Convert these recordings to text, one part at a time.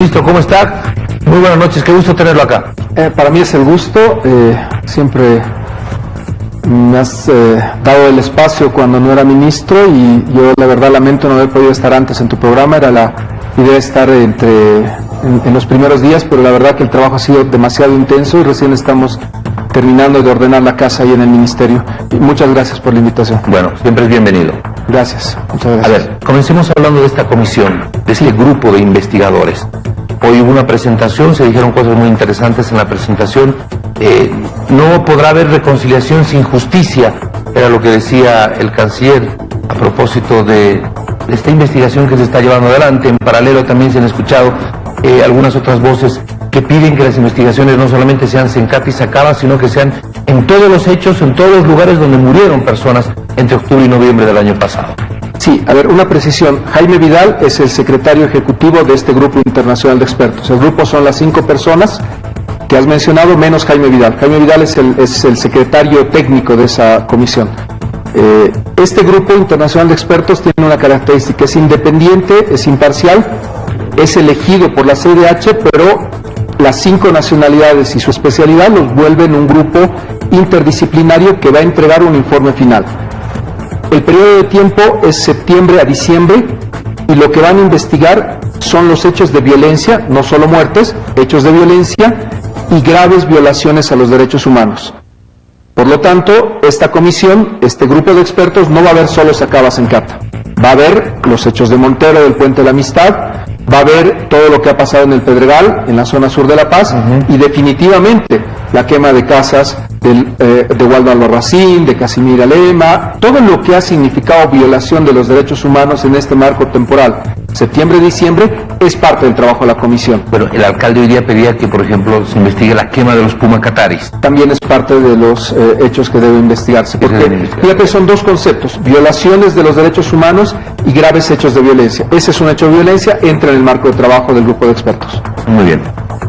Ministro, ¿cómo está? Muy buenas noches, qué gusto tenerlo acá. Para mí es el gusto, siempre me has dado el espacio cuando no era ministro y yo la verdad lamento no haber podido estar antes en tu programa. Era la idea estar en los primeros días, pero la verdad que el trabajo ha sido demasiado intenso y recién estamos terminando de ordenar la casa ahí en el ministerio. Y muchas gracias por la invitación. Bueno, siempre es bienvenido. Gracias, muchas gracias. A ver, comencemos hablando de esta comisión, de este grupo de investigadores. Hoy hubo una presentación, se dijeron cosas muy interesantes en la presentación. No podrá haber reconciliación sin justicia, era lo que decía el canciller a propósito de esta investigación que se está llevando adelante. En paralelo también se han escuchado algunas otras voces que piden que las investigaciones no solamente sean Sencati y Sacaba, sino que sean en todos los hechos, en todos los lugares donde murieron personas entre octubre y noviembre del año pasado. Sí, a ver, una precisión. Jaime Vidal es el secretario ejecutivo de este grupo internacional de expertos. El grupo son las 5 personas que has mencionado, menos Jaime Vidal. Jaime Vidal es el secretario técnico de esa comisión. Este grupo internacional de expertos tiene una característica: es independiente, es imparcial, es elegido por la CIDH, pero las 5 nacionalidades y su especialidad los vuelven un grupo interdisciplinario que va a entregar un informe final. El periodo de tiempo es septiembre a diciembre y lo que van a investigar son los hechos de violencia, no solo muertes, hechos de violencia y graves violaciones a los derechos humanos. Por lo tanto, esta comisión, este grupo de expertos, no va a ver solo Sacaba Sencata. Va a ver los hechos de Montero, del Puente de la Amistad, va a ver todo lo que ha pasado en el Pedregal, en la zona sur de La Paz, y definitivamente la quema de casas de Waldo Albarracín, de Casimira Lema, todo lo que ha significado violación de los derechos humanos en este marco temporal, septiembre-diciembre, es parte del trabajo de la comisión. Pero el alcalde hoy día pedía que, por ejemplo, se investigue la quema de los Pumacataris. También es parte de los hechos que debe investigarse. Porque, fíjate, son 2 conceptos: violaciones de los derechos humanos y graves hechos de violencia. Ese es un hecho de violencia, entra en el marco de trabajo del grupo de expertos. Muy bien.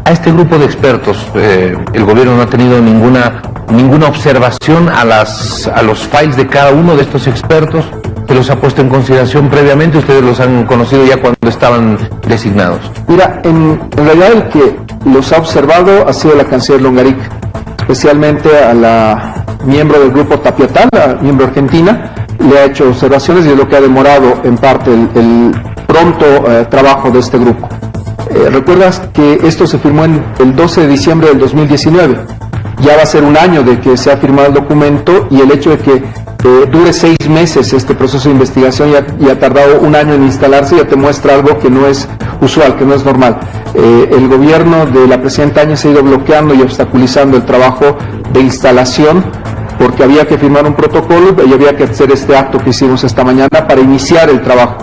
A este grupo de expertos, el gobierno no ha tenido ninguna observación a los files de cada uno de estos expertos. ¿Se los ha puesto en consideración previamente? ¿Ustedes los han conocido ya cuando estaban designados? Mira, en realidad el que los ha observado ha sido la canciller Longaric, especialmente a la miembro del grupo Tapiotal, la miembro argentina, le ha hecho observaciones y es lo que ha demorado en parte el pronto trabajo de este grupo. Recuerdas que esto se firmó el 12 de diciembre del 2019. Ya va a ser un año de que se ha firmado el documento y el hecho de que dure 6 meses este proceso de investigación y ha tardado un año en instalarse ya te muestra algo que no es usual, que no es normal. El gobierno de la presidenta Áñez ha ido bloqueando y obstaculizando el trabajo de instalación porque había que firmar un protocolo y había que hacer este acto que hicimos esta mañana para iniciar el trabajo.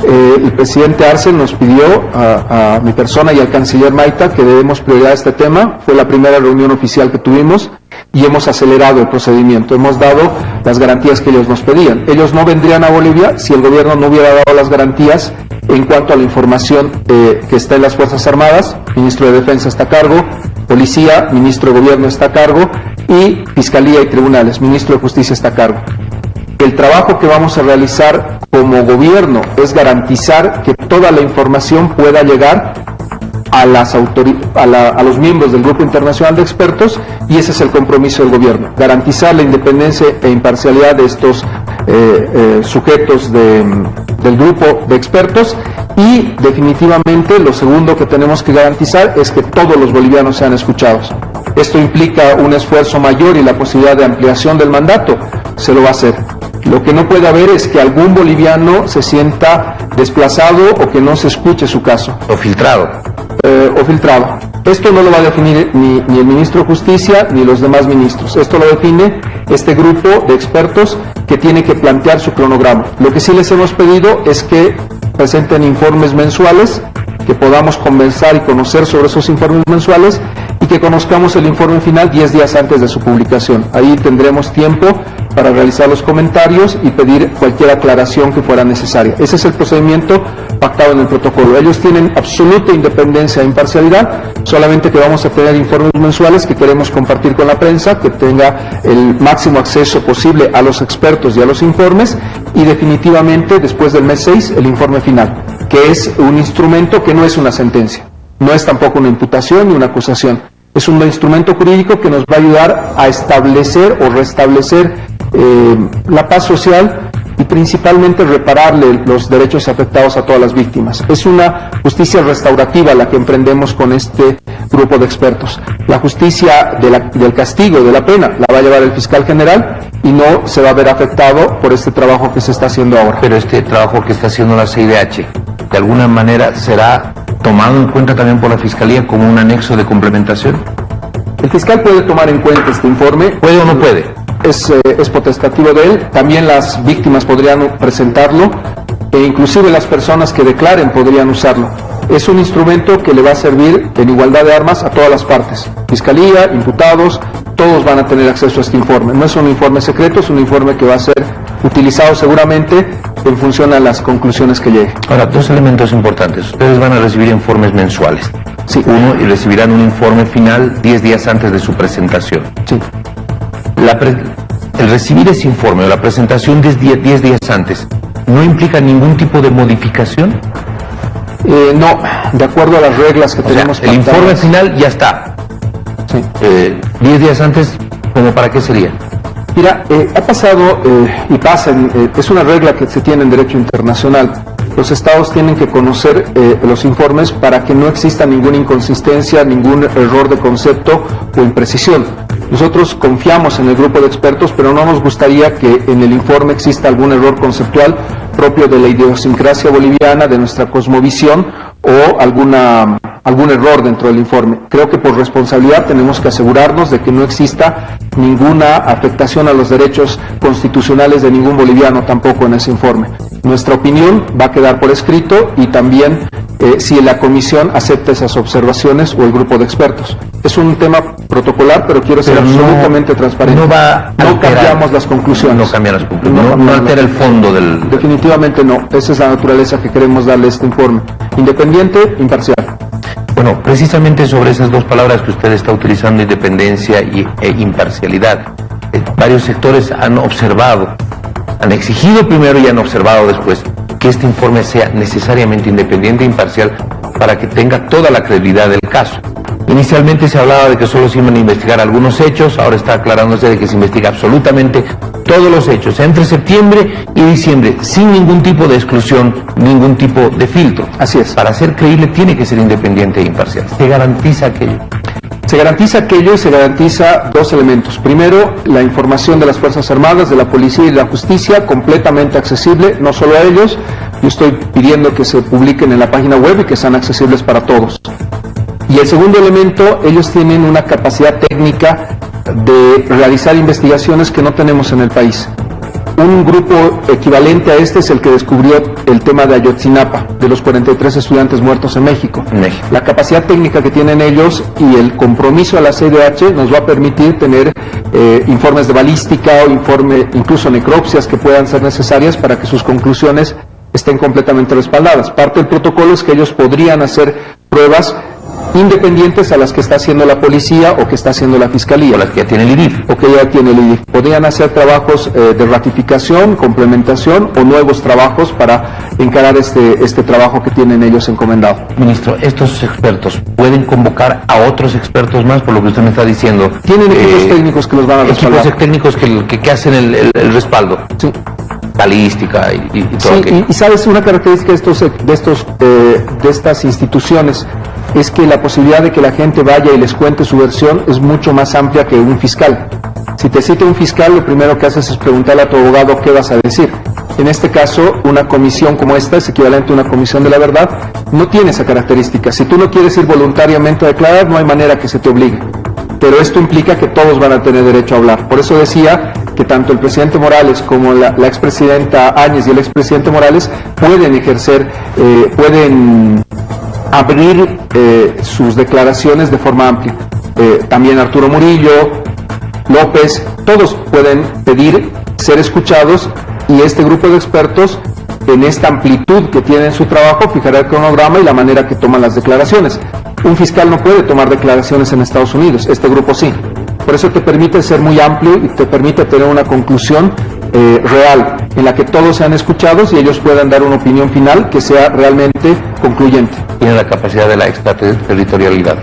El presidente Arce nos pidió a mi persona y al canciller Maita que demos prioridad a este tema. Fue la primera reunión oficial que tuvimos y hemos acelerado el procedimiento. Hemos dado las garantías que ellos nos pedían. Ellos no vendrían a Bolivia si el gobierno no hubiera dado las garantías en cuanto a la información que está en las Fuerzas Armadas. El ministro de Defensa está a cargo, Policía, ministro de Gobierno está a cargo y Fiscalía y Tribunales, ministro de Justicia está a cargo. El trabajo que vamos a realizar como gobierno es garantizar que toda la información pueda llegar a los miembros del Grupo Internacional de Expertos y ese es el compromiso del gobierno, garantizar la independencia e imparcialidad de estos sujetos del grupo de expertos y definitivamente lo segundo que tenemos que garantizar es que todos los bolivianos sean escuchados. Esto implica un esfuerzo mayor y la posibilidad de ampliación del mandato, se lo va a hacer. Lo que no puede haber es que algún boliviano se sienta desplazado o que no se escuche su caso. O filtrado. Esto no lo va a definir ni el ministro de Justicia ni los demás ministros. Esto lo define este grupo de expertos que tiene que plantear su cronograma. Lo que sí les hemos pedido es que presenten informes mensuales, que podamos conversar y conocer sobre esos informes mensuales y que conozcamos el informe final 10 días antes de su publicación. Ahí tendremos tiempo para realizar los comentarios y pedir cualquier aclaración que fuera necesaria. Ese es el procedimiento pactado en el protocolo. Ellos tienen absoluta independencia e imparcialidad, solamente que vamos a tener informes mensuales que queremos compartir con la prensa, que tenga el máximo acceso posible a los expertos y a los informes, y definitivamente después del mes 6 el informe final, que es un instrumento que no es una sentencia. No es tampoco una imputación ni una acusación. Es un instrumento jurídico que nos va a ayudar a establecer o restablecer la paz social y principalmente repararle los derechos afectados a todas las víctimas. Es una justicia restaurativa la que emprendemos con este grupo de expertos. La justicia del castigo, de la pena, la va a llevar el fiscal general y no se va a ver afectado por este trabajo que se está haciendo ahora. Pero este trabajo que está haciendo la CIDH, ¿de alguna manera será tomado en cuenta también por la Fiscalía como un anexo de complementación? El fiscal puede tomar en cuenta este informe. ¿Puede o no puede? Es potestativo de él. También las víctimas podrían presentarlo e inclusive las personas que declaren podrían usarlo. Es un instrumento que le va a servir en igualdad de armas a todas las partes. Fiscalía, imputados, todos van a tener acceso a este informe. No es un informe secreto, es un informe que va a ser utilizado seguramente en función a las conclusiones que llegue. Ahora, dos elementos importantes. Ustedes van a recibir informes mensuales. Sí. Uno, y recibirán un informe final 10 días antes de su presentación. Sí. El recibir ese informe o la presentación 10 días antes, ¿no implica ningún tipo de modificación? No, de acuerdo a las reglas que tenemos. El informe final ya está. Sí. 10 días antes, ¿como para qué sería? Mira, ha pasado y pasa, es una regla que se tiene en derecho internacional. Los estados tienen que conocer los informes para que no exista ninguna inconsistencia, ningún error de concepto o imprecisión. Nosotros confiamos en el grupo de expertos, pero no nos gustaría que en el informe exista algún error conceptual propio de la idiosincrasia boliviana, de nuestra cosmovisión o algún error dentro del informe. Creo que por responsabilidad tenemos que asegurarnos de que no exista ninguna afectación a los derechos constitucionales de ningún boliviano tampoco en ese informe. Nuestra opinión va a quedar por escrito y también si la comisión acepta esas observaciones o el grupo de expertos. Es un tema protocolar, pero quiero ser absolutamente transparente. No cambiamos las conclusiones. No cambian las conclusiones. No altera el fondo del... Definitivamente no. Esa es la naturaleza que queremos darle a este informe. Independiente, imparcial. Bueno, precisamente sobre esas dos palabras que usted está utilizando, independencia e imparcialidad, varios sectores han observado, han exigido primero y han observado después que este informe sea necesariamente independiente e imparcial para que tenga toda la credibilidad del caso. Inicialmente se hablaba de que solo se iban a investigar algunos hechos, ahora está aclarándose de que se investiga absolutamente todos los hechos, entre septiembre y diciembre, sin ningún tipo de exclusión, ningún tipo de filtro. Así es. Para ser creíble tiene que ser independiente e imparcial. ¿Se garantiza aquello? Se garantiza aquello y se garantiza dos elementos. Primero, la información de las Fuerzas Armadas, de la Policía y de la Justicia, completamente accesible, no solo a ellos. Yo estoy pidiendo que se publiquen en la página web y que sean accesibles para todos. Y el segundo elemento, ellos tienen una capacidad técnica de realizar investigaciones que no tenemos en el país. Un grupo equivalente a este es el que descubrió el tema de Ayotzinapa, de los 43 estudiantes muertos en México. La capacidad técnica que tienen ellos y el compromiso a la CIDH nos va a permitir tener informes de balística o incluso necropsias que puedan ser necesarias para que sus conclusiones estén completamente respaldadas. Parte del protocolo es que ellos podrían hacer pruebas independientes a las que está haciendo la policía o que está haciendo la fiscalía. O las que ya tiene el IDIF. O que ya tiene el IDIF. Podrían hacer trabajos de ratificación, complementación o nuevos trabajos para encarar este trabajo que tienen ellos encomendado. Ministro, ¿estos expertos pueden convocar a otros expertos más por lo que usted me está diciendo? Tienen equipos técnicos que los van a respaldar. Equipos técnicos que hacen el respaldo. Sí. Balística y todo sí, aquello. Y sabes, una característica de estas instituciones es que la posibilidad de que la gente vaya y les cuente su versión es mucho más amplia que un fiscal. Si te cita un fiscal, lo primero que haces es preguntarle a tu abogado qué vas a decir. En este caso, una comisión como esta es equivalente a una comisión de la verdad, no tiene esa característica. Si tú no quieres ir voluntariamente a declarar, no hay manera que se te obligue. Pero esto implica que todos van a tener derecho a hablar. Por eso decía que tanto el presidente Morales como la expresidenta Áñez y el expresidente Morales pueden ejercer, pueden abrir sus declaraciones de forma amplia. También Arturo Murillo, López, todos pueden pedir ser escuchados y este grupo de expertos, en esta amplitud que tiene en su trabajo, fijará el cronograma y la manera que toman las declaraciones. Un fiscal no puede tomar declaraciones en Estados Unidos, este grupo sí. Por eso te permite ser muy amplio y te permite tener una conclusión real. en la que todos sean escuchados y ellos puedan dar una opinión final que sea realmente concluyente. ¿Tiene la capacidad de la extraterritorialidad?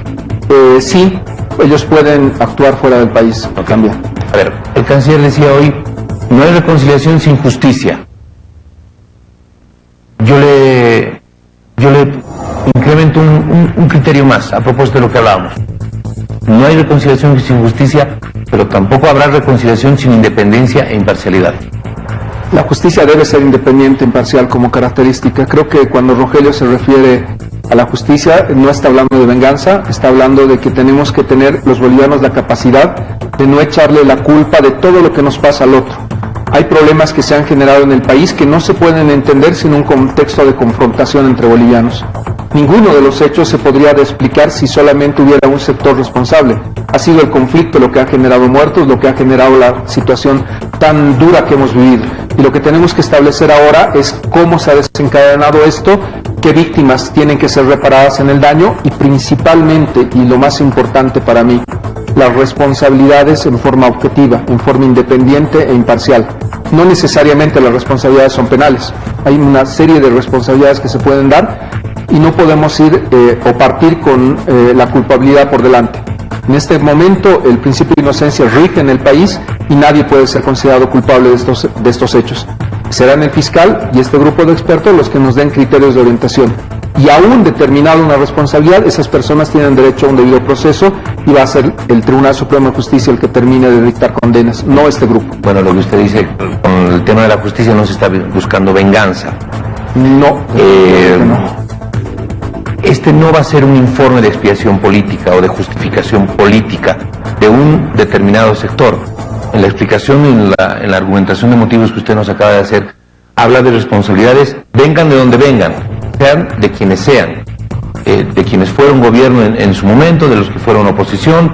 Sí, ellos pueden actuar fuera del país, no cambia. A ver, el canciller decía hoy, no hay reconciliación sin justicia. Yo le incremento un criterio más a propósito de lo que hablábamos. No hay reconciliación sin justicia, pero tampoco habrá reconciliación sin independencia e imparcialidad. La justicia debe ser independiente, imparcial como característica. Creo que cuando Rogelio se refiere a la justicia, no está hablando de venganza, está hablando de que tenemos que tener los bolivianos la capacidad de no echarle la culpa de todo lo que nos pasa al otro. Hay problemas que se han generado en el país que no se pueden entender sin un contexto de confrontación entre bolivianos. Ninguno de los hechos se podría explicar si solamente hubiera un sector responsable. Ha sido el conflicto lo que ha generado muertos, lo que ha generado la situación tan dura que hemos vivido. Y lo que tenemos que establecer ahora es cómo se ha desencadenado esto, qué víctimas tienen que ser reparadas en el daño y principalmente, y lo más importante para mí, las responsabilidades en forma objetiva, en forma independiente e imparcial. No necesariamente las responsabilidades son penales. Hay una serie de responsabilidades que se pueden dar y no podemos ir o partir con la culpabilidad por delante. En este momento el principio de inocencia rige en el país y nadie puede ser considerado culpable de estos hechos. Serán el fiscal y este grupo de expertos los que nos den criterios de orientación. Y aún determinada una responsabilidad, esas personas tienen derecho a un debido proceso y va a ser el Tribunal Supremo de Justicia el que termine de dictar condenas, no este grupo. Bueno, lo que usted dice, con el tema de la justicia no se está buscando venganza. No. Este no va a ser un informe de expiación política o de justificación política de un determinado sector. En la explicación y en la argumentación de motivos que usted nos acaba de hacer, habla de responsabilidades, vengan de donde vengan, sean de quienes sean, de quienes fueron gobierno en su momento, de los que fueron oposición.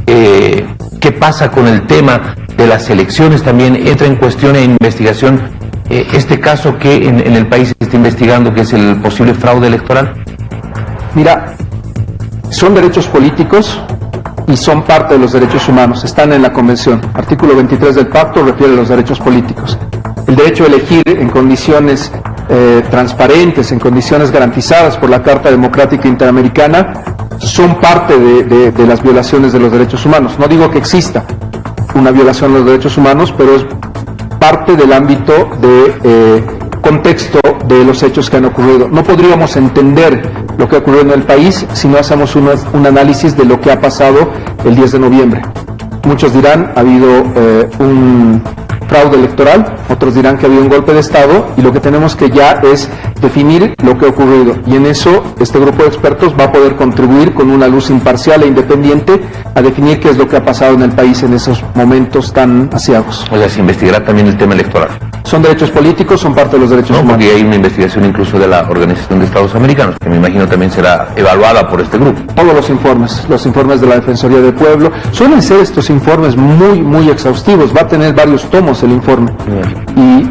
¿Qué pasa con el tema de las elecciones? También entra en cuestión e investigación este caso que en el país se está investigando, que es el posible fraude electoral. Mira, son derechos políticos y son parte de los derechos humanos, están en la Convención. Artículo 23 del Pacto refiere a los derechos políticos. El derecho a elegir en condiciones transparentes, en condiciones garantizadas por la Carta Democrática Interamericana, son parte de las violaciones de los derechos humanos. No digo que exista una violación de los derechos humanos, pero es parte del ámbito de contexto de los hechos que han ocurrido. No podríamos entender lo que ha ocurrido en el país si no hacemos un análisis de lo que ha pasado el 10 de noviembre. Muchos dirán ha habido un fraude electoral, otros dirán que ha habido un golpe de Estado, y lo que tenemos que ya es definir lo que ha ocurrido, y en eso este grupo de expertos va a poder contribuir con una luz imparcial e independiente a definir qué es lo que ha pasado en el país en esos momentos tan aciagos. O sea, se investigará también el tema electoral. Son derechos políticos, son parte de los derechos humanos. Porque hay una investigación incluso de la Organización de Estados Americanos, que me imagino también será evaluada por este grupo. Todos los informes de la Defensoría del Pueblo, suelen ser estos informes muy exhaustivos, va a tener varios tomos el informe, y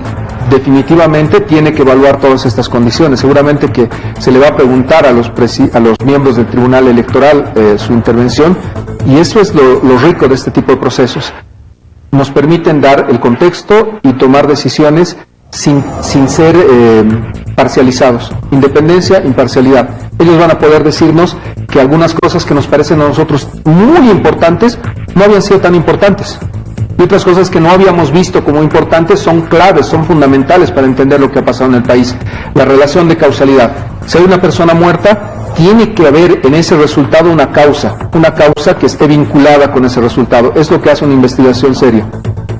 definitivamente tiene que evaluar todas estas condiciones. Seguramente que se le va a preguntar a los miembros del Tribunal Electoral su intervención, y eso es lo rico de este tipo de procesos. Nos permiten dar el contexto y tomar decisiones sin ser parcializados. Independencia, imparcialidad. Ellos van a poder decirnos que algunas cosas que nos parecen a nosotros muy importantes no habían sido tan importantes. Y otras cosas que no habíamos visto como importantes son claves, son fundamentales para entender lo que ha pasado en el país. La relación de causalidad. Si hay una persona muerta, tiene que haber en ese resultado una causa que esté vinculada con ese resultado. Es lo que hace una investigación seria.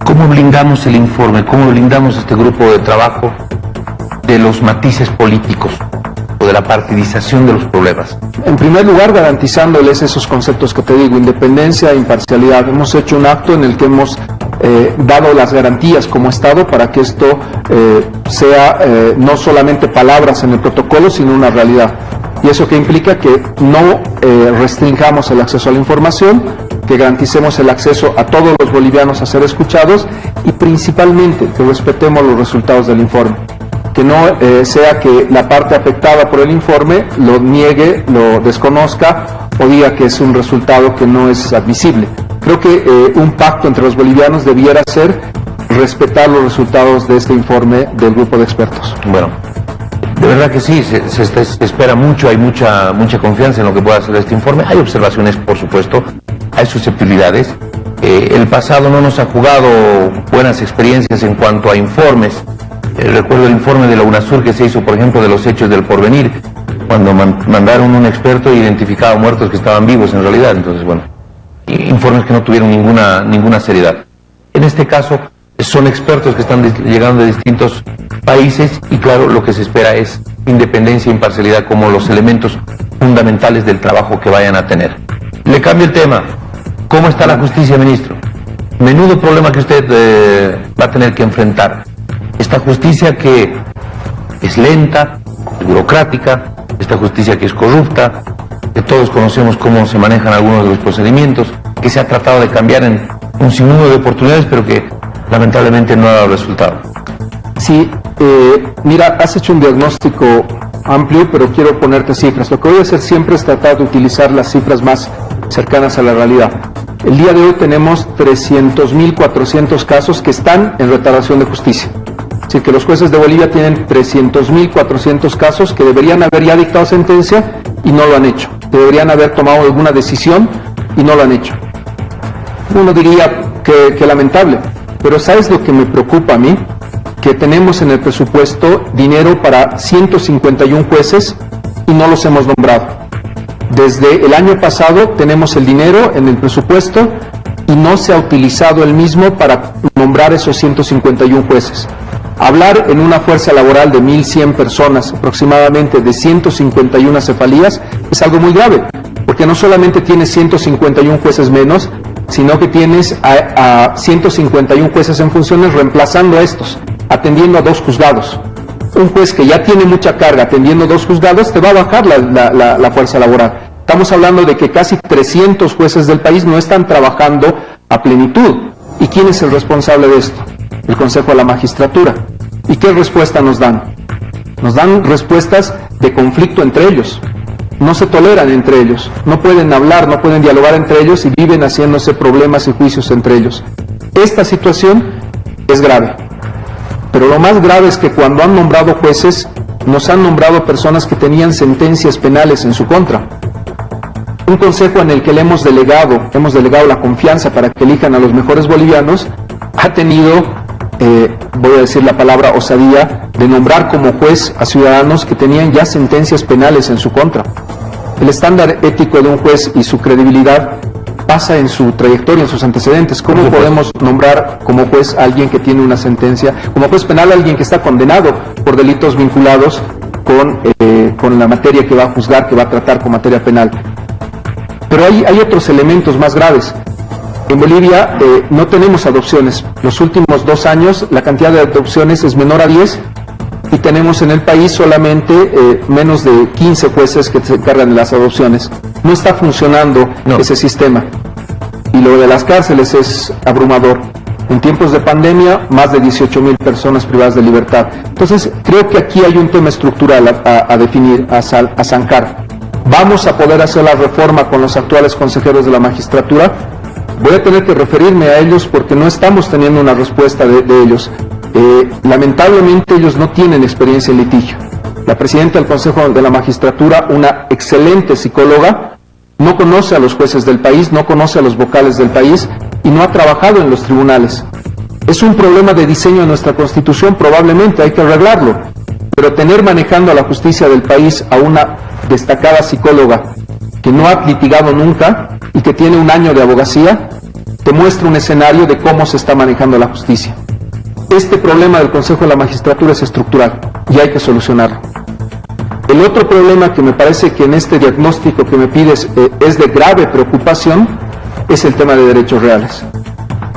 ¿Cómo blindamos el informe? ¿Cómo blindamos este grupo de trabajo de los matices políticos o de la partidización de los problemas? En primer lugar, garantizándoles esos conceptos que te digo, independencia e imparcialidad. Hemos hecho un acto en el que hemos dado las garantías como Estado para que esto sea no solamente palabras en el protocolo, sino una realidad. Y eso que implica que no restringamos el acceso a la información, que garanticemos el acceso a todos los bolivianos a ser escuchados y principalmente que respetemos los resultados del informe. Que no sea que la parte afectada por el informe lo niegue, lo desconozca o diga que es un resultado que no es admisible. Creo que un pacto entre los bolivianos debiera ser respetar los resultados de este informe del grupo de expertos. Bueno, de verdad que sí, se espera mucho, hay mucha confianza en lo que pueda hacer este informe. Hay observaciones, por supuesto, hay susceptibilidades. El pasado no nos ha jugado buenas experiencias en cuanto a informes. Recuerdo el informe de la UNASUR que se hizo, por ejemplo, de los hechos del Porvenir, cuando mandaron un experto e identificaba muertos que estaban vivos en realidad. Entonces, bueno, informes que no tuvieron ninguna seriedad. En este caso, son expertos que están llegando de distintos países y claro, lo que se espera es independencia e imparcialidad como los elementos fundamentales del trabajo que vayan a tener. Le cambio el tema. ¿Cómo está la justicia, ministro? Menudo problema que usted va a tener que enfrentar. Esta justicia que es lenta, burocrática, esta justicia que es corrupta, que todos conocemos cómo se manejan algunos de los procedimientos, que se ha tratado de cambiar en un sinnúmero de oportunidades, pero que lamentablemente no ha dado resultado. Sí, mira, has hecho un diagnóstico amplio, pero quiero ponerte cifras. Lo que voy a hacer siempre es tratar de utilizar las cifras más cercanas a la realidad. El día de hoy tenemos 300.400 casos que están en retardación de justicia. Es decir, que los jueces de Bolivia tienen 300.400 casos que deberían haber ya dictado sentencia y no lo han hecho. Deberían haber tomado alguna decisión y no lo han hecho. Uno diría que lamentable, pero ¿sabes lo que me preocupa a mí? Que tenemos en el presupuesto dinero para 151 jueces y no los hemos nombrado. Desde el año pasado tenemos el dinero en el presupuesto y no se ha utilizado el mismo para nombrar esos 151 jueces. Hablar en una fuerza laboral de 1.100 personas, aproximadamente de 151 cefalías, es algo muy grave, porque no solamente tienes 151 jueces menos, sino que tienes a 151 jueces en funciones reemplazando a estos, atendiendo a 2 juzgados. Un juez que ya tiene mucha carga atendiendo 2 juzgados, te va a bajar la fuerza laboral. Estamos hablando de que casi 300 jueces del país no están trabajando a plenitud. ¿Y quién es el responsable de esto? El Consejo de la Magistratura. ¿Y qué respuesta nos dan? Nos dan respuestas de conflicto entre ellos. No se toleran entre ellos, no pueden hablar, no pueden dialogar entre ellos y viven haciéndose problemas y juicios entre ellos. Esta situación es grave. Pero lo más grave es que cuando han nombrado jueces, nos han nombrado personas que tenían sentencias penales en su contra. Un consejo en el que le hemos delegado la confianza para que elijan a los mejores bolivianos, ha tenido, voy a decir la palabra osadía, de nombrar como juez a ciudadanos que tenían ya sentencias penales en su contra. El estándar ético de un juez y su credibilidad pasa en su trayectoria, en sus antecedentes. ¿Cómo podemos nombrar como juez a alguien que tiene una sentencia, como juez penal a alguien que está condenado por delitos vinculados con la materia que va a juzgar, que va a tratar con materia penal? Pero hay otros elementos más graves. En Bolivia no tenemos adopciones. Los últimos 2 años la cantidad de adopciones es menor a 10 y tenemos en el país solamente menos de 15 jueces que se encargan de las adopciones. No está funcionando ese sistema. Y lo de las cárceles es abrumador. En tiempos de pandemia, más de 18.000 personas privadas de libertad. Entonces, creo que aquí hay un tema estructural a definir, a zancar. ¿Vamos a poder hacer la reforma con los actuales consejeros de la magistratura? Voy a tener que referirme a ellos porque no estamos teniendo una respuesta de ellos. Lamentablemente ellos no tienen experiencia en litigio. La presidenta del Consejo de la Magistratura, una excelente psicóloga, no conoce a los jueces del país, no conoce a los vocales del país y no ha trabajado en los tribunales. Es un problema de diseño de nuestra Constitución, probablemente hay que arreglarlo, pero tener manejando a la justicia del país a una destacada psicóloga que no ha litigado nunca y que tiene 1 año de abogacía, te muestra un escenario de cómo se está manejando la justicia. Este problema del Consejo de la Magistratura es estructural y hay que solucionarlo. El otro problema que me parece que en este diagnóstico que me pides es de grave preocupación es el tema de derechos reales.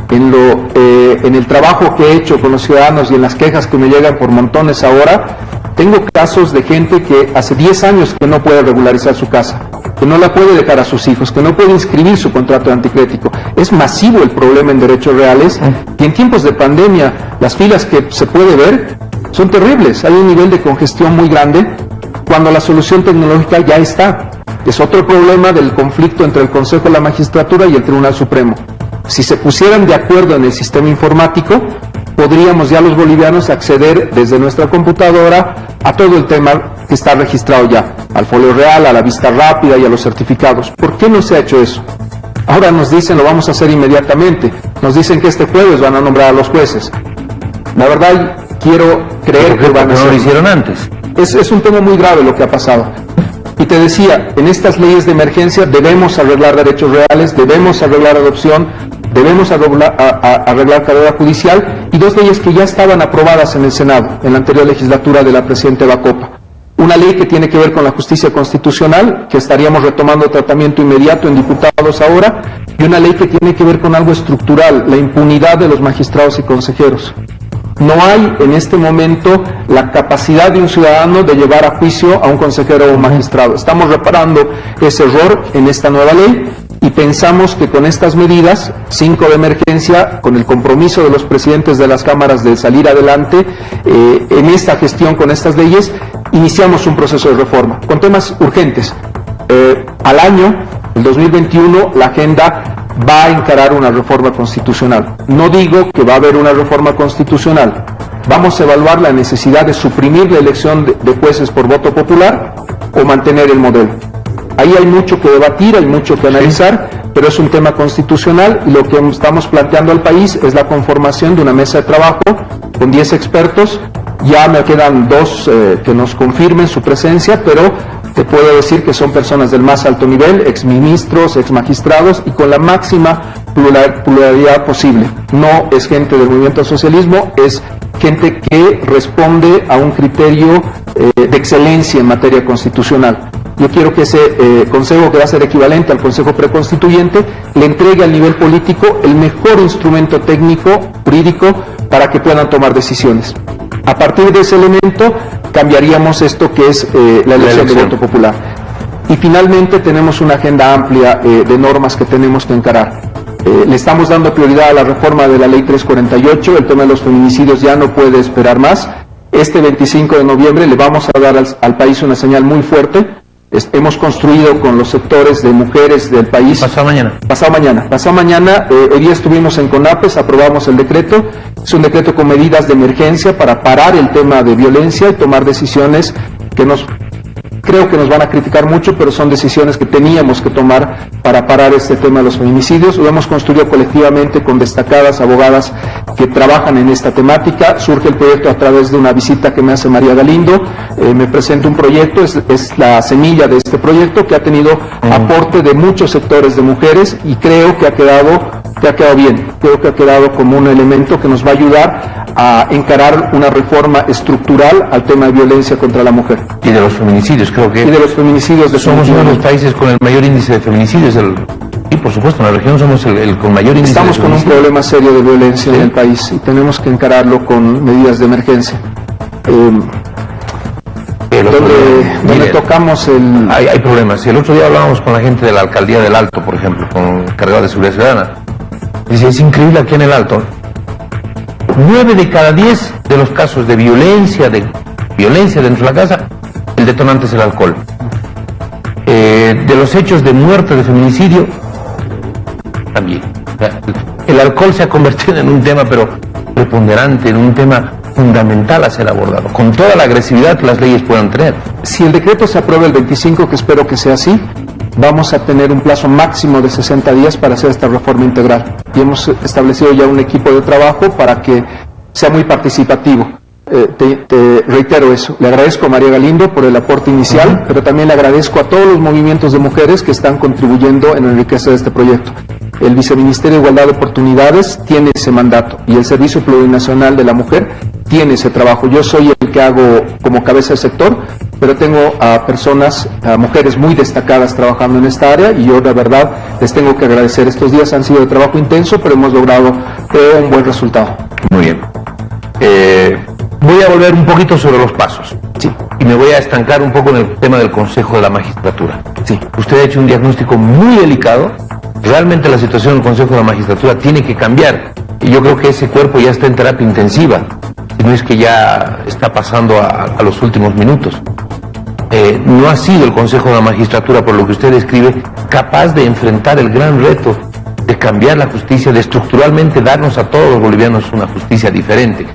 En el trabajo que he hecho con los ciudadanos y en las quejas que me llegan por montones ahora, tengo casos de gente que hace 10 años que no puede regularizar su casa, que no la puede dejar a sus hijos, que no puede inscribir su contrato de anticrético. Es masivo el problema en derechos reales y en tiempos de pandemia las filas que se puede ver son terribles. Hay un nivel de congestión muy grande cuando la solución tecnológica ya está. Es otro problema del conflicto entre el Consejo de la Magistratura y el Tribunal Supremo. Si se pusieran de acuerdo en el sistema informático, podríamos ya los bolivianos acceder desde nuestra computadora a todo el tema que está registrado ya, al folio real, a la vista rápida y a los certificados. ¿Por qué no se ha hecho eso? Ahora nos dicen lo vamos a hacer inmediatamente, nos dicen que este jueves van a nombrar a los jueces. La verdad quiero creer que van a hacer. ¿No lo hicieron antes? Es un tema muy grave lo que ha pasado. Y te decía, en estas leyes de emergencia debemos arreglar derechos reales, debemos arreglar adopción, debemos arreglar carrera judicial, y dos leyes que ya estaban aprobadas en el Senado, en la anterior legislatura de la presidenta Eva Copa. Una ley que tiene que ver con la justicia constitucional, que estaríamos retomando tratamiento inmediato en diputados ahora, y una ley que tiene que ver con algo estructural, la impunidad de los magistrados y consejeros. No hay en este momento la capacidad de un ciudadano de llevar a juicio a un consejero o un magistrado. Estamos reparando ese error en esta nueva ley y pensamos que con estas medidas, 5 de emergencia, con el compromiso de los presidentes de las cámaras de salir adelante en esta gestión con estas leyes, iniciamos un proceso de reforma con temas urgentes. Al año, el 2021, la agenda va a encarar una reforma constitucional. No digo que va a haber una reforma constitucional. Vamos a evaluar la necesidad de suprimir la elección de jueces por voto popular o mantener el modelo. Ahí hay mucho que debatir, hay mucho que analizar, pero es un tema constitucional y lo que estamos planteando al país es la conformación de una mesa de trabajo con 10 expertos. Ya me quedan 2 que nos confirmen su presencia, pero te puedo decir que son personas del más alto nivel, exministros, exmagistrados y con la máxima pluralidad posible. No es gente del movimiento al socialismo, es gente que responde a un criterio de excelencia en materia constitucional. Yo quiero que ese consejo, que va a ser equivalente al consejo preconstituyente, le entregue al nivel político el mejor instrumento técnico, jurídico, para que puedan tomar decisiones. A partir de ese elemento cambiaríamos esto que es la elección de voto popular. Y finalmente tenemos una agenda amplia de normas que tenemos que encarar. Le estamos dando prioridad a la reforma de la ley 348, el tema de los feminicidios ya no puede esperar más. Este 25 de noviembre le vamos a dar al país una señal muy fuerte. Hemos construido con los sectores de mujeres del país. Pasado mañana. Hoy día estuvimos en CONAPES, aprobamos el decreto. Es un decreto con medidas de emergencia para parar el tema de violencia y tomar decisiones que creo que nos van a criticar mucho, pero son decisiones que teníamos que tomar para parar este tema de los feminicidios. Lo hemos construido colectivamente con destacadas abogadas que trabajan en esta temática. Surge el proyecto a través de una visita que me hace María Galindo. Me presenta un proyecto, es la semilla de este proyecto que ha tenido aporte de muchos sectores de mujeres y creo que ha quedado bien. Creo que ha quedado como un elemento que nos va a ayudar a encarar una reforma estructural al tema de violencia contra la mujer. Y de los feminicidios, creo que... Y de los feminicidios. Somos uno de los países con el mayor índice de feminicidios. Y por supuesto, en la región somos el con mayor índice de feminicidios. Estamos con un problema serio de violencia en el país y tenemos que encararlo con medidas de emergencia. Donde tocamos el... Hay problemas. El otro día hablábamos con la gente de la Alcaldía del Alto, por ejemplo, con el encargado de Seguridad Ciudadana. Dice, es increíble aquí en el Alto. 9 de cada 10 de los casos de violencia dentro de la casa, el detonante es el alcohol. De los hechos de muerte, de feminicidio, también. El alcohol se ha convertido en un tema, pero preponderante, en un tema fundamental a ser abordado, con toda la agresividad que las leyes puedan tener. Si el decreto se aprueba el 25, que espero que sea así, vamos a tener un plazo máximo de 60 días para hacer esta reforma integral. Y hemos establecido ya un equipo de trabajo para que sea muy participativo. Te reitero eso. Le agradezco a María Galindo por el aporte inicial, pero también le agradezco a todos los movimientos de mujeres que están contribuyendo en enriquecer este proyecto. El Viceministerio de Igualdad de Oportunidades tiene ese mandato y el Servicio Plurinacional de la Mujer tiene ese trabajo. Yo soy el que hago como cabeza del sector, pero tengo a mujeres muy destacadas trabajando en esta área y yo la verdad les tengo que agradecer. Estos días han sido de trabajo intenso, pero hemos logrado un buen resultado. Muy bien. Voy a volver un poquito sobre los pasos. Sí. Y me voy a estancar un poco en el tema del Consejo de la Magistratura. Sí. Usted ha hecho un diagnóstico muy delicado. Realmente la situación del Consejo de la Magistratura tiene que cambiar. Y yo creo que ese cuerpo ya está en terapia intensiva. Si no es que ya está pasando a los últimos minutos. No ha sido el Consejo de la Magistratura, por lo que usted describe, capaz de enfrentar el gran reto de cambiar la justicia, de estructuralmente darnos a todos los bolivianos una justicia diferente.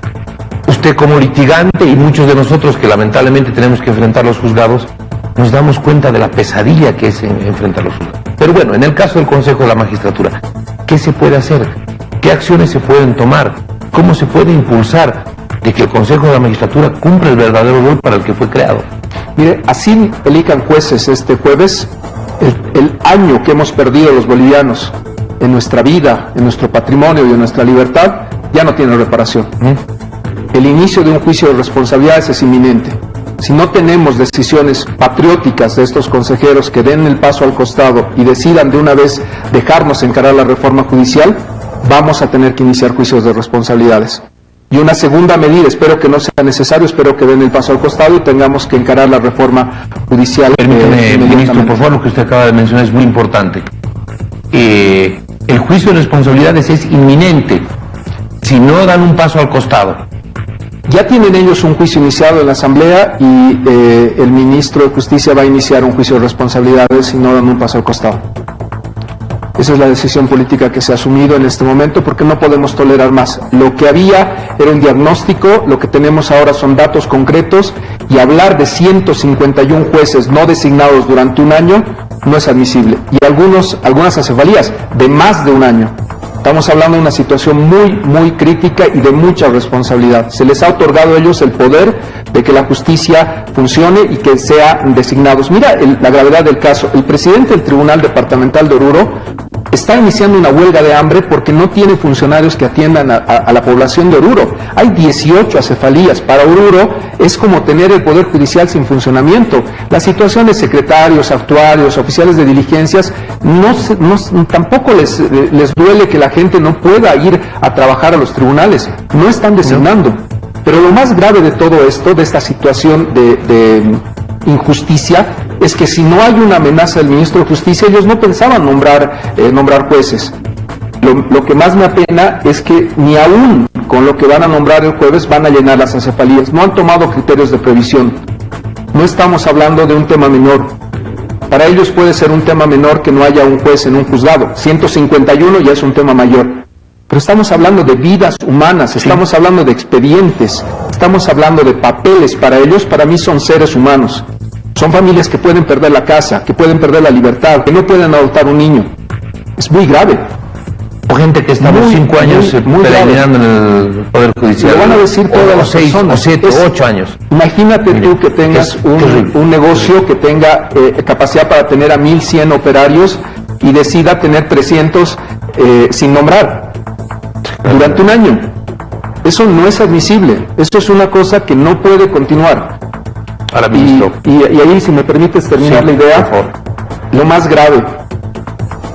Usted como litigante y muchos de nosotros que lamentablemente tenemos que enfrentar los juzgados, nos damos cuenta de la pesadilla que es enfrentar los juzgados. Pero bueno, en el caso del Consejo de la Magistratura, ¿qué se puede hacer? ¿Qué acciones se pueden tomar? ¿Cómo se puede impulsar de que el Consejo de la Magistratura cumpla el verdadero rol para el que fue creado? Mire, así elijan jueces este jueves, el año que hemos perdido los bolivianos en nuestra vida, en nuestro patrimonio y en nuestra libertad, ya no tiene reparación. El inicio de un juicio de responsabilidades es inminente. Si no tenemos decisiones patrióticas de estos consejeros que den el paso al costado y decidan de una vez dejarnos encarar la reforma judicial, vamos a tener que iniciar juicios de responsabilidades. Y una segunda medida, espero que no sea necesario, espero que den el paso al costado y tengamos que encarar la reforma judicial. Permítame, ministro, por favor, lo que usted acaba de mencionar es muy importante. El juicio de responsabilidades es inminente si no dan un paso al costado. Ya tienen ellos un juicio iniciado en la Asamblea y el ministro de Justicia va a iniciar un juicio de responsabilidades si no dan un paso al costado. Esa es la decisión política que se ha asumido en este momento porque no podemos tolerar más. Lo que había era un diagnóstico, lo que tenemos ahora son datos concretos y hablar de 151 jueces no designados durante un año no es admisible. Y algunas acefalías de más de un año. Estamos hablando de una situación muy crítica y de mucha responsabilidad. Se les ha otorgado a ellos el poder de que la justicia funcione y que sean designados. Mira la gravedad del caso. El presidente del Tribunal Departamental de Oruro está iniciando una huelga de hambre porque no tiene funcionarios que atiendan a la población de Oruro. Hay 18 acefalías. Para Oruro es como tener el Poder Judicial sin funcionamiento. La situación de secretarios, actuarios, oficiales de diligencias, tampoco les duele que la gente no pueda ir a trabajar a los tribunales. No están designando. Pero lo más grave de todo esto, de esta situación de injusticia, es que si no hay una amenaza del ministro de Justicia, ellos no pensaban nombrar jueces. Lo que más me apena es que ni aún con lo que van a nombrar el jueves van a llenar las acefalías. No han tomado criterios de previsión. No estamos hablando de un tema menor. Para ellos puede ser un tema menor que no haya un juez en un juzgado. 151 ya es un tema mayor. Pero estamos hablando de vidas humanas, estamos hablando de expedientes, estamos hablando de papeles. Para ellos, para mí son seres humanos. Son familias que pueden perder la casa, que pueden perder la libertad, que no pueden adoptar un niño. Es muy grave. O gente que está 5 años peregrinando en el Poder Judicial. Lo van a decir todas las 6, personas. 7, 8 años. Imagínate tú que tengas un negocio que tenga capacidad para tener a 1.100 operarios y decida tener 300 sin nombrar durante un año. Eso no es admisible. Eso es una cosa que no puede continuar. Ahora, ministro. Y ahí, si me permites terminar la idea, por favor. Lo más grave,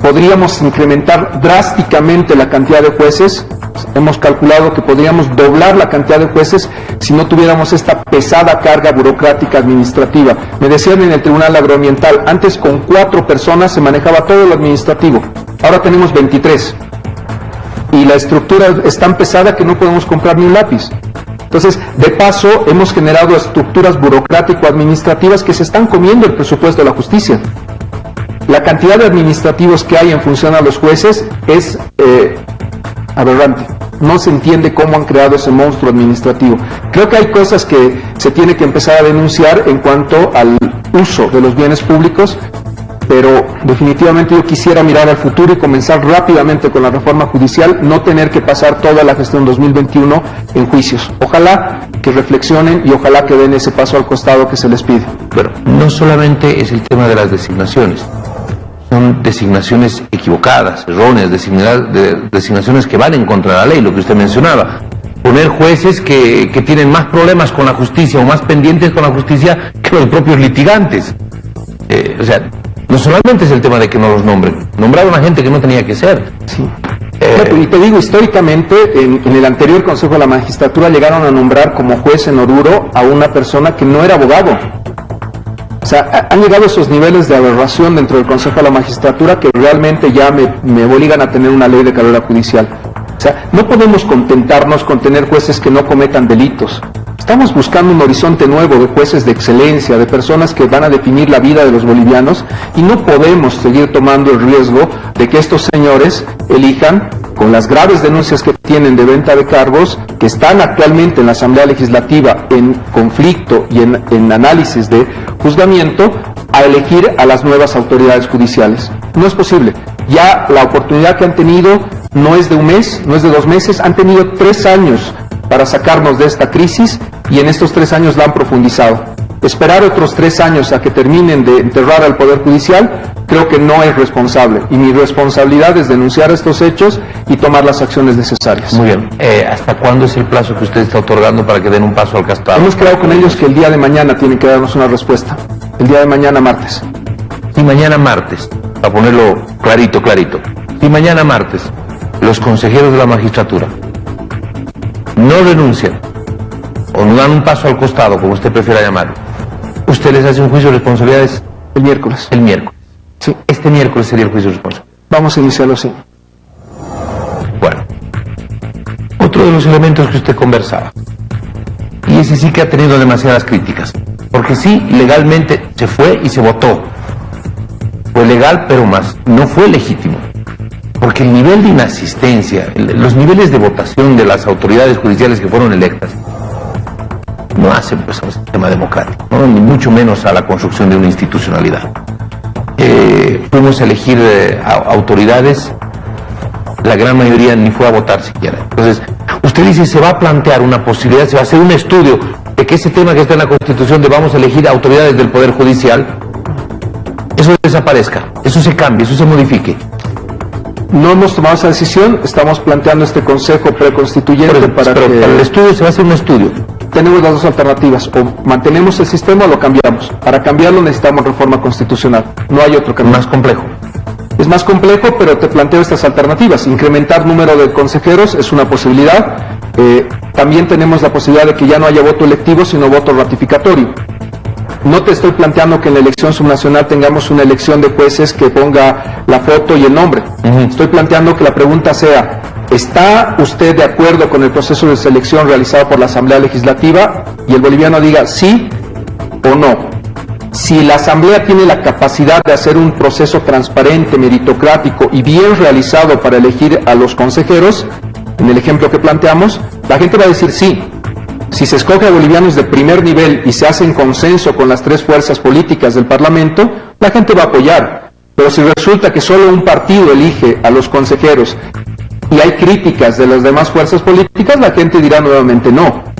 podríamos incrementar drásticamente la cantidad de jueces. Hemos calculado que podríamos doblar la cantidad de jueces si no tuviéramos esta pesada carga burocrática administrativa. Me decían en el Tribunal Agroambiental, antes con 4 personas se manejaba todo lo administrativo, ahora tenemos 23. Y la estructura es tan pesada que no podemos comprar ni un lápiz. Entonces, de paso, hemos generado estructuras burocrático-administrativas que se están comiendo el presupuesto de la justicia. La cantidad de administrativos que hay en función a los jueces es aberrante. No se entiende cómo han creado ese monstruo administrativo. Creo que hay cosas que se tiene que empezar a denunciar en cuanto al uso de los bienes públicos, pero definitivamente yo quisiera mirar al futuro y comenzar rápidamente con la reforma judicial, no tener que pasar toda la gestión 2021 en juicios. Ojalá que reflexionen y ojalá que den ese paso al costado que se les pide. Pero no solamente es el tema de las designaciones, son designaciones equivocadas, erróneas, designaciones que van en contra de la ley, lo que usted mencionaba. Poner jueces que tienen más problemas con la justicia o más pendientes con la justicia que los propios litigantes. O sea, no solamente es el tema de que no los nombren, nombraron a gente que no tenía que ser. Sí. Y te digo, históricamente, en el anterior Consejo de la Magistratura llegaron a nombrar como juez en Oruro a una persona que no era abogado. O sea, han llegado a esos niveles de aberración dentro del Consejo de la Magistratura que realmente ya me obligan a tener una ley de carrera judicial. O sea, no podemos contentarnos con tener jueces que no cometan delitos. Estamos buscando un horizonte nuevo de jueces de excelencia, de personas que van a definir la vida de los bolivianos, y no podemos seguir tomando el riesgo de que estos señores elijan, con las graves denuncias que tienen de venta de cargos, que están actualmente en la Asamblea Legislativa en conflicto y en análisis de juzgamiento, a elegir a las nuevas autoridades judiciales. No es posible. Ya la oportunidad que han tenido no es de un mes, no es de 2 meses, han tenido 3 años para sacarnos de esta crisis, y en estos 3 años la han profundizado. Esperar otros 3 años a que terminen de enterrar al Poder Judicial, creo que no es responsable, y mi responsabilidad es denunciar estos hechos y tomar las acciones necesarias. Muy bien. ¿Hasta cuándo es el plazo que usted está otorgando para que den un paso al costado? Hemos quedado con ellos que el día de mañana tienen que darnos una respuesta. El día de mañana, martes. Si mañana martes, para ponerlo clarito, si mañana martes los consejeros de la magistratura no renuncian o no dan un paso al costado, como usted prefiera llamarlo, ¿usted les hace un juicio de responsabilidades? El miércoles. El miércoles. Sí. Este miércoles sería el juicio de responsabilidades. Vamos a iniciarlo así. Bueno, otro de los elementos que usted conversaba, y ese sí que ha tenido demasiadas críticas, porque sí, legalmente se fue y se votó. Fue legal, pero más, no fue legítimo. Porque el nivel de inasistencia, los niveles de votación de las autoridades judiciales que fueron electas, no hacen pues a un sistema democrático, ¿no? Ni mucho menos a la construcción de una institucionalidad. Fuimos a elegir autoridades, la gran mayoría ni fue a votar siquiera. Entonces, usted dice, se va a plantear una posibilidad, se va a hacer un estudio de que ese tema que está en la Constitución de vamos a elegir autoridades del Poder Judicial, eso desaparezca, eso se cambie, eso se modifique. No hemos tomado esa decisión, estamos planteando este consejo preconstituyente para Tenemos las dos alternativas, o mantenemos el sistema o lo cambiamos. Para cambiarlo necesitamos reforma constitucional, no hay otro camino. Más complejo. Es más complejo, pero te planteo estas alternativas. Incrementar número de consejeros es una posibilidad. También tenemos la posibilidad de que ya no haya voto electivo, sino voto ratificatorio. No te estoy planteando que en la elección subnacional tengamos una elección de jueces que ponga la foto y el nombre. Estoy planteando que la pregunta sea, ¿está usted de acuerdo con el proceso de selección realizado por la Asamblea Legislativa? Y el boliviano diga sí o no. Si la Asamblea tiene la capacidad de hacer un proceso transparente, meritocrático y bien realizado para elegir a los consejeros, en el ejemplo que planteamos, la gente va a decir sí. Si se escoge a bolivianos de primer nivel y se hace en consenso con las 3 fuerzas políticas del Parlamento, la gente va a apoyar. Pero si resulta que solo un partido elige a los consejeros y hay críticas de las demás fuerzas políticas, la gente dirá nuevamente no.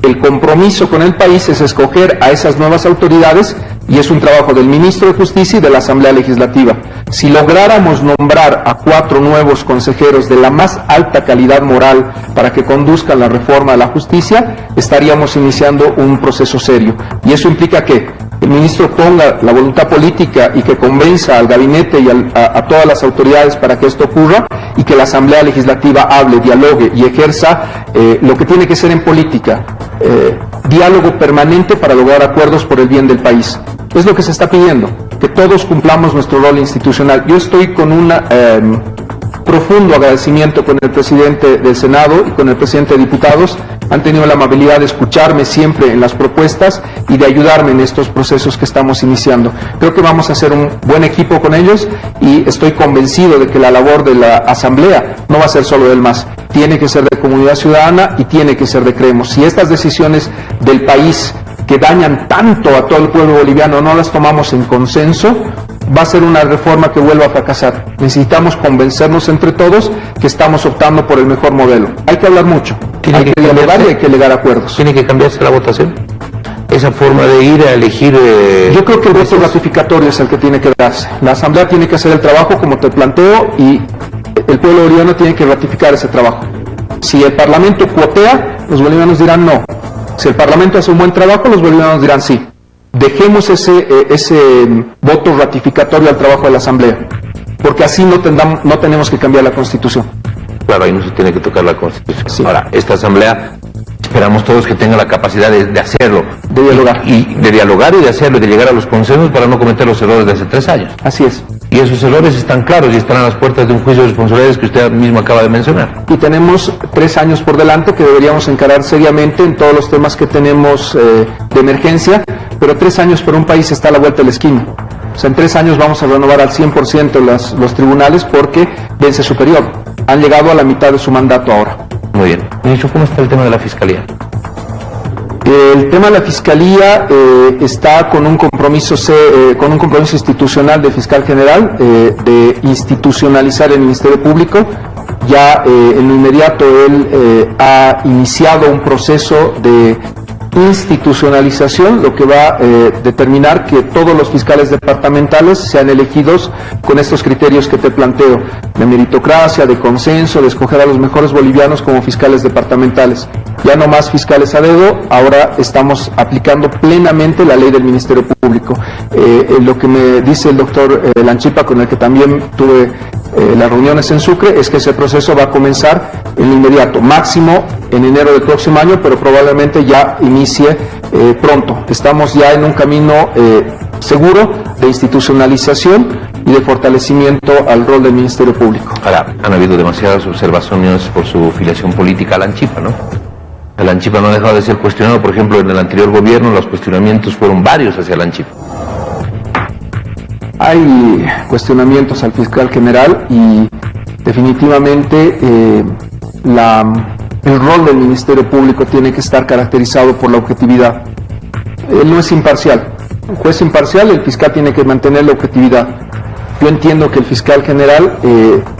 El compromiso con el país es escoger a esas nuevas autoridades, y es un trabajo del Ministro de Justicia y de la Asamblea Legislativa. Si lográramos nombrar a 4 nuevos consejeros de la más alta calidad moral para que conduzcan la reforma de la justicia, estaríamos iniciando un proceso serio. Y eso implica que el ministro ponga la voluntad política y que convenza al gabinete y a todas las autoridades para que esto ocurra, y que la Asamblea Legislativa hable, dialogue y ejerza lo que tiene que ser en política, diálogo permanente para lograr acuerdos por el bien del país. Es lo que se está pidiendo, que todos cumplamos nuestro rol institucional. Yo estoy con un profundo agradecimiento con el presidente del Senado y con el presidente de Diputados. Han tenido la amabilidad de escucharme siempre en las propuestas y de ayudarme en estos procesos que estamos iniciando. Creo que vamos a hacer un buen equipo con ellos, y estoy convencido de que la labor de la Asamblea no va a ser solo del MAS. Tiene que ser de comunidad ciudadana y tiene que ser de Creemos. Si estas decisiones del país que dañan tanto a todo el pueblo boliviano no las tomamos en consenso, va a ser una reforma que vuelva a fracasar. Necesitamos convencernos entre todos que estamos optando por el mejor modelo. Hay que hablar mucho, hay que dialogar y hay que llegar a acuerdos. ¿Tiene que cambiarse la votación? Esa forma de ir a elegir... Yo creo que el voto ratificatorio es el que tiene que darse. La Asamblea tiene que hacer el trabajo como te planteo, y el pueblo boliviano tiene que ratificar ese trabajo. Si el Parlamento cuotea, los bolivianos dirán no. Si el Parlamento hace un buen trabajo, los bolivianos dirán sí. Dejemos ese voto ratificatorio al trabajo de la Asamblea, porque así no tenemos que cambiar la Constitución. Claro, ahí no se tiene que tocar la Constitución. Sí. Ahora, esta Asamblea, esperamos todos que tenga la capacidad de hacerlo. De dialogar. Y de dialogar y de hacerlo, y de llegar a los consensos para no cometer los errores de hace 3 años. Así es. Y esos errores están claros y están a las puertas de un juicio de responsabilidades que usted mismo acaba de mencionar. Y tenemos 3 años por delante que deberíamos encarar seriamente en todos los temas que tenemos de emergencia, pero 3 años por un país está a la vuelta de la esquina. O sea, en 3 años vamos a renovar al 100% los tribunales porque vence su periodo. Han llegado a la mitad de su mandato ahora. Muy bien. Ministro, ¿cómo está el tema de la Fiscalía? El tema de la Fiscalía está con un compromiso institucional del Fiscal General de institucionalizar el Ministerio Público. Ya en lo inmediato él ha iniciado un proceso de institucionalización, lo que va a determinar que todos los fiscales departamentales sean elegidos con estos criterios que te planteo, de meritocracia, de consenso, de escoger a los mejores bolivianos como fiscales departamentales. Ya no más fiscales a dedo, ahora estamos aplicando plenamente la ley del Ministerio Público. Lo que me dice el doctor Lanchipa, con el que también tuve las reuniones en Sucre, es que ese proceso va a comenzar en inmediato, máximo en enero del próximo año, pero probablemente ya inicie pronto. Estamos ya en un camino seguro de institucionalización y de fortalecimiento al rol del Ministerio Público. Ahora, han habido demasiadas observaciones por su filiación política a Lanchipa, ¿no? Lanchipa no ha dejado de ser cuestionado, por ejemplo, en el anterior gobierno los cuestionamientos fueron varios hacia Lanchipa. Hay cuestionamientos al fiscal general y definitivamente el rol del Ministerio Público tiene que estar caracterizado por la objetividad. Él no es imparcial. Un juez imparcial, el fiscal tiene que mantener la objetividad. Yo entiendo que el fiscal general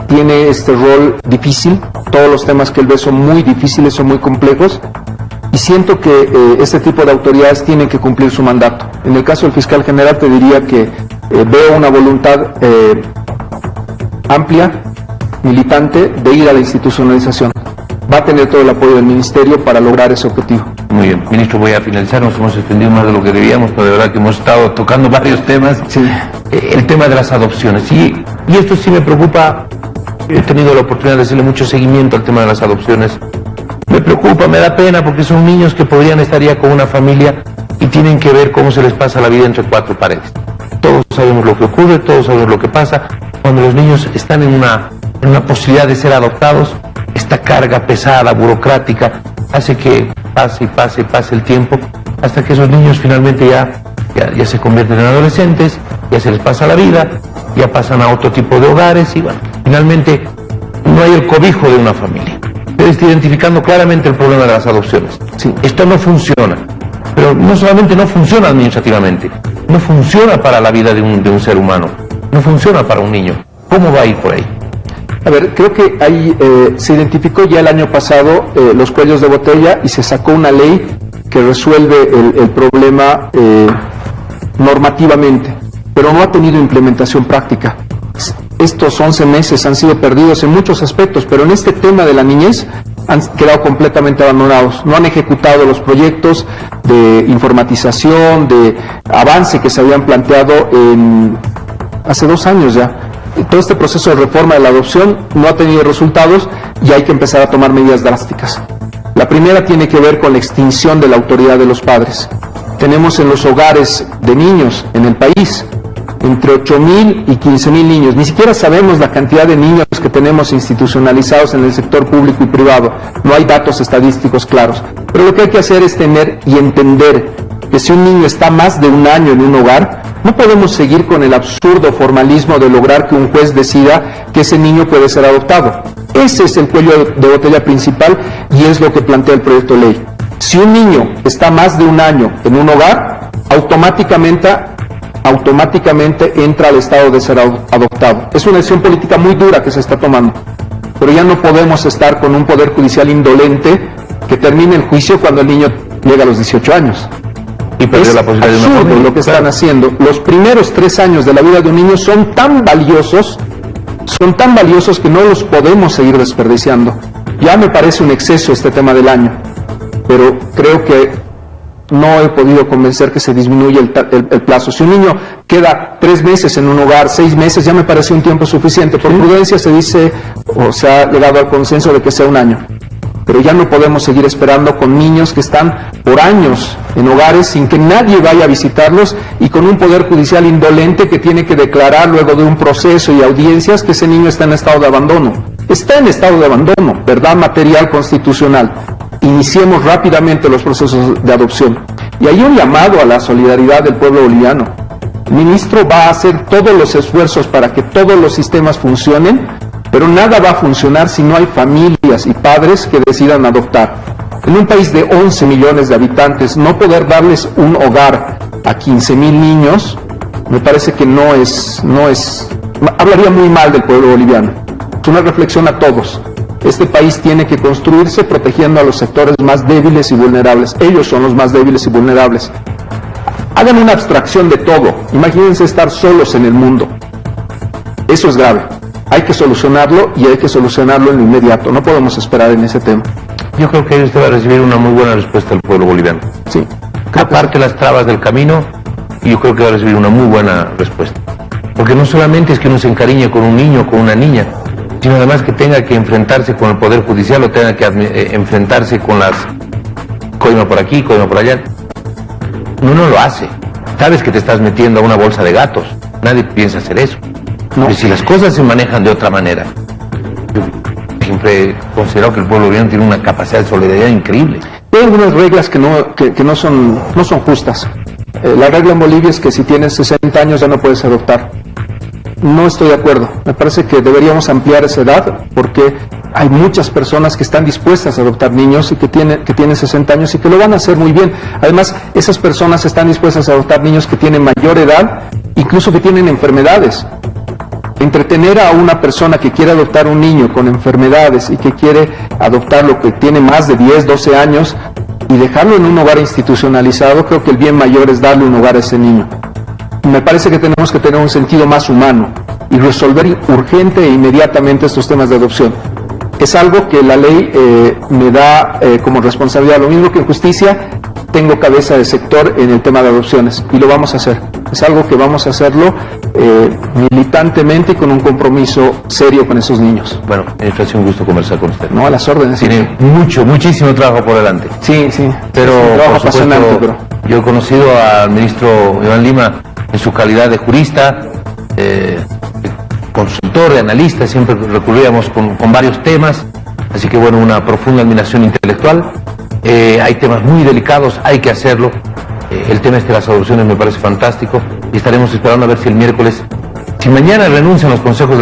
tiene este rol difícil, todos los temas que él ve son muy difíciles, son muy complejos, y siento que este tipo de autoridades tienen que cumplir su mandato. En el caso del fiscal general te diría que veo una voluntad amplia, militante, de ir a la institucionalización. Va a tener todo el apoyo del Ministerio para lograr ese objetivo. Muy bien, ministro, voy a finalizar, nos hemos extendido más de lo que debíamos, pero de verdad que hemos estado tocando varios temas. Sí. El tema de las adopciones, y esto sí me preocupa, he tenido la oportunidad de hacerle mucho seguimiento al tema de las adopciones. Me preocupa, me da pena, porque son niños que podrían estar ya con una familia y tienen que ver cómo se les pasa la vida entre 4 paredes. Todos sabemos lo que ocurre, todos sabemos lo que pasa. Cuando los niños están en una posibilidad de ser adoptados, esta carga pesada, burocrática, hace que pase el tiempo, hasta que esos niños finalmente ya se convierten en adolescentes, ya se les pasa la vida, ya pasan a otro tipo de hogares y bueno, finalmente no hay el cobijo de una familia. Ustedes están identificando claramente el problema de las adopciones. Sí, esto no funciona, pero no solamente no funciona administrativamente, no funciona para la vida de un ser humano, no funciona para un niño. ¿Cómo va a ir por ahí? A ver, creo que ahí se identificó ya el año pasado los cuellos de botella y se sacó una ley que resuelve el problema normativamente, pero no ha tenido implementación práctica. Estos 11 meses han sido perdidos en muchos aspectos, pero en este tema de la niñez han quedado completamente abandonados. No han ejecutado los proyectos de informatización, de avance que se habían planteado hace 2 años ya. Todo este proceso de reforma de la adopción no ha tenido resultados y hay que empezar a tomar medidas drásticas. La primera tiene que ver con la extinción de la autoridad de los padres. Tenemos en los hogares de niños en el país entre 8.000 y 15.000 niños. Ni siquiera sabemos la cantidad de niños que tenemos institucionalizados en el sector público y privado. No hay datos estadísticos claros. Pero lo que hay que hacer es tener y entender que si un niño está más de 1 año en un hogar, no podemos seguir con el absurdo formalismo de lograr que un juez decida que ese niño puede ser adoptado. Ese es el cuello de botella principal y es lo que plantea el proyecto de ley. Si un niño está más de 1 año en un hogar, automáticamente entra al estado de ser adoptado. Es una decisión política muy dura que se está tomando, pero ya no podemos estar con un poder judicial indolente que termine el juicio cuando el niño llega a los 18 años. Y perdió la posibilidad de una familia. Lo que están haciendo. Los primeros 3 años de la vida de un niño son tan valiosos que no los podemos seguir desperdiciando. Ya me parece un exceso este tema del año, pero creo que no he podido convencer que se disminuya el plazo. Si un niño queda 3 meses en un hogar, 6 meses, ya me parece un tiempo suficiente. Por prudencia se dice, o se ha llegado al consenso de que sea 1 año. pero ya no podemos seguir esperando con niños que están por años en hogares sin que nadie vaya a visitarlos y con un poder judicial indolente que tiene que declarar luego de un proceso y audiencias que ese niño está en estado de abandono. Está en estado de abandono, verdad material constitucional. Iniciemos rápidamente los procesos de adopción. Y hay un llamado a la solidaridad del pueblo boliviano. El ministro va a hacer todos los esfuerzos para que todos los sistemas funcionen, pero nada va a funcionar si no hay familias y padres que decidan adoptar. En un país de 11 millones de habitantes, no poder darles un hogar a 15,000 niños, me parece que no es, hablaría muy mal del pueblo boliviano. Es una reflexión a todos. Este país tiene que construirse protegiendo a los sectores más débiles y vulnerables. Ellos son los más débiles y vulnerables. Hagan una abstracción de todo. Imagínense estar solos en el mundo. Eso es grave. Hay que solucionarlo y hay que solucionarlo en lo inmediato. No podemos esperar en ese tema. Yo creo que usted va a recibir una muy buena respuesta del pueblo boliviano. Sí. Aparte las trabas del camino, y yo creo que va a recibir una muy buena respuesta. Porque no solamente es que uno se encariñe con un niño o con una niña, sino además que tenga que enfrentarse con el Poder Judicial o tenga que enfrentarse con las coima por aquí, coima por allá. Uno no lo hace. Sabes que te estás metiendo a una bolsa de gatos. Nadie piensa hacer eso. No. Pero si las cosas se manejan de otra manera, yo siempre he considerado que el pueblo boliviano tiene una capacidad de solidaridad increíble. Hay algunas reglas que no son justas. La regla en Bolivia es que si tienes 60 años ya no puedes adoptar. No estoy de acuerdo. Me parece que deberíamos ampliar esa edad porque hay muchas personas que están dispuestas a adoptar niños y que tienen 60 años y que lo van a hacer muy bien. Además, esas personas están dispuestas a adoptar niños que tienen mayor edad, incluso que tienen enfermedades. Entretener a una persona que quiere adoptar un niño con enfermedades y que quiere adoptarlo que tiene más de 10, 12 años y dejarlo en un hogar institucionalizado, creo que el bien mayor es darle un hogar a ese niño. Me parece que tenemos que tener un sentido más humano y resolver urgente e inmediatamente estos temas de adopción. Es algo que la ley me da como responsabilidad. Lo mismo que en justicia, tengo cabeza de sector en el tema de adopciones y lo vamos a hacer. Es algo que vamos a hacerlo militantemente y con un compromiso serio con esos niños. Bueno, ha sido un gusto conversar con usted. No, a las órdenes. Tiene muchísimo trabajo por delante. Sí. Pero, es un trabajo apasionante, pero yo he conocido al ministro Iván Lima en su calidad de jurista, consultor, de analista, siempre recurríamos con varios temas, así que bueno, una profunda admiración intelectual. Hay temas muy delicados, hay que hacerlo. El tema de las adopciones me parece fantástico y estaremos esperando a ver si el miércoles, si mañana renuncian los consejeros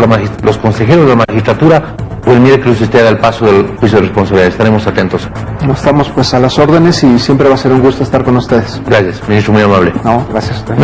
de la magistratura o el miércoles usted haga el paso del juicio de responsabilidad. Estaremos atentos. Estamos pues a las órdenes y siempre va a ser un gusto estar con ustedes. Gracias, ministro, muy amable. No, gracias a usted.